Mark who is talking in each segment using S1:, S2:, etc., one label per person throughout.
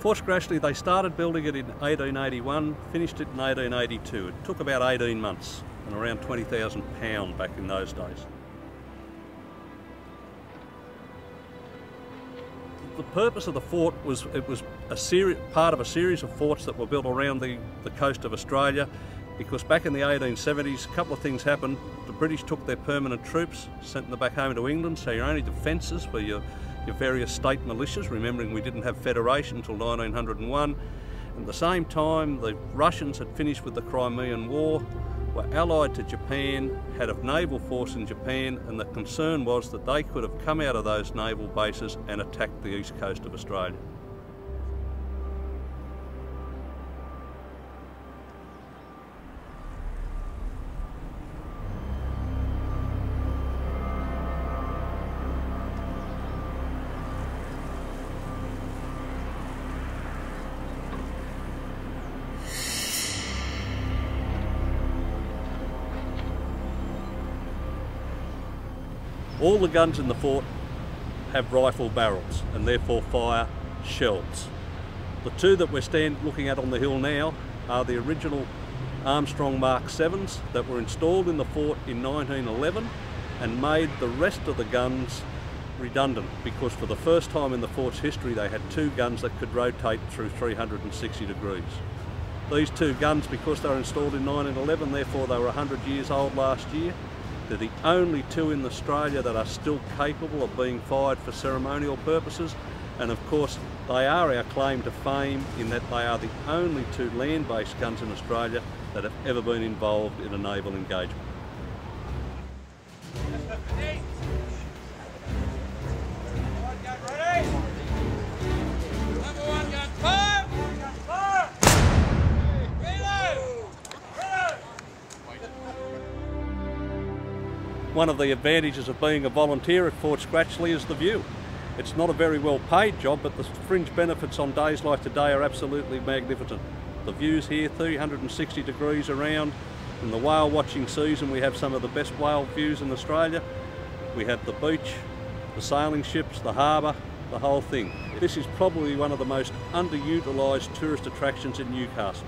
S1: Fort Scratchley, they started building it in 1881, finished it in 1882. It took about 18 months and around £20,000 back in those days. The purpose of the fort was, it was part of a series of forts that were built around the coast of Australia, because back in the 1870s a couple of things happened. The British took their permanent troops, sent them back home to England, so your only defences were your various state militias, remembering we didn't have federation until 1901. And at the same time, the Russians had finished with the Crimean War, were allied to Japan, had a naval force in Japan, and the concern was that they could have come out of those naval bases and attacked the east coast of Australia. All the guns in the fort have rifle barrels and therefore fire shells. The two that we're looking at on the hill now are the original Armstrong Mark 7s that were installed in the fort in 1911 and made the rest of the guns redundant, because for the first time in the fort's history they had two guns that could rotate through 360 degrees. These two guns, because they were installed in 1911, therefore they were 100 years old last year. They're the only two in Australia that are still capable of being fired for ceremonial purposes, and of course they are our claim to fame in that they are the only two land-based guns in Australia that have ever been involved in a naval engagement. One of the advantages of being a volunteer at Fort Scratchley is the view. It's not a very well paid job, but the fringe benefits on days like today are absolutely magnificent. The views here, 360 degrees around. In the whale watching season we have some of the best whale views in Australia. We have the beach, the sailing ships, the harbour, the whole thing. This is probably one of the most underutilised tourist attractions in Newcastle.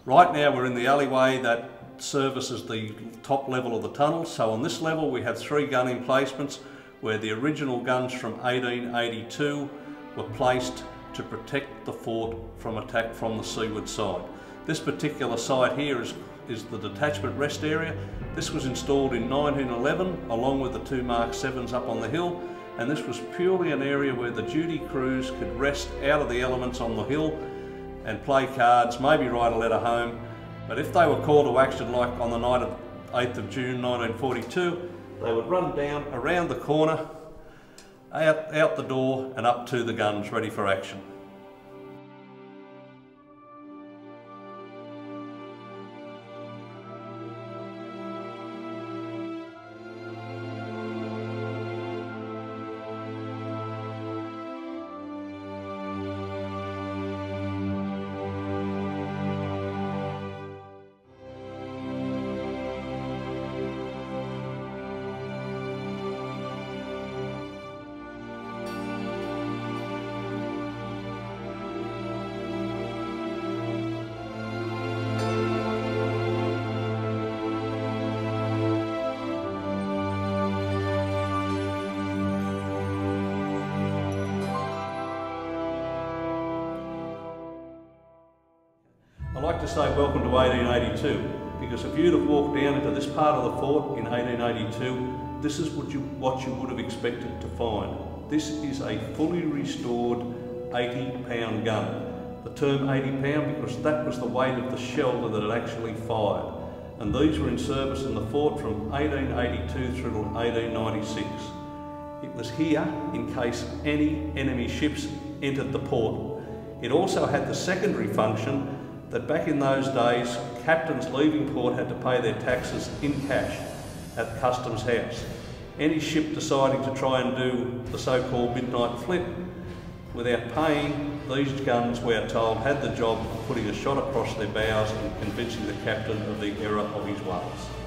S1: Right now we're in the alleyway that services the top level of the tunnel. So on this level we have three gun emplacements where the original guns from 1882 were placed to protect the fort from attack from the seaward side. This particular site here is the detachment rest area. This was installed in 1911 along with the two Mark 7s up on the hill, and this was purely an area where the duty crews could rest out of the elements on the hill and play cards, maybe write a letter home. But if they were called to action, like on the night of 8th of June 1942, they would run down around the corner, out the door and up to the guns ready for action. I like to say welcome to 1882, because if you'd have walked down into this part of the fort in 1882, this is what you would have expected to find. This is a fully restored 80-pound gun. The term 80 pound because that was the weight of the shell that it actually fired. And these were in service in the fort from 1882 through to 1896. It was here in case any enemy ships entered the port. It also had the secondary function that back in those days, captains leaving port had to pay their taxes in cash at the Customs House. Any ship deciding to try and do the so-called midnight flip without paying, these guns, we are told, had the job of putting a shot across their bows and convincing the captain of the error of his ways.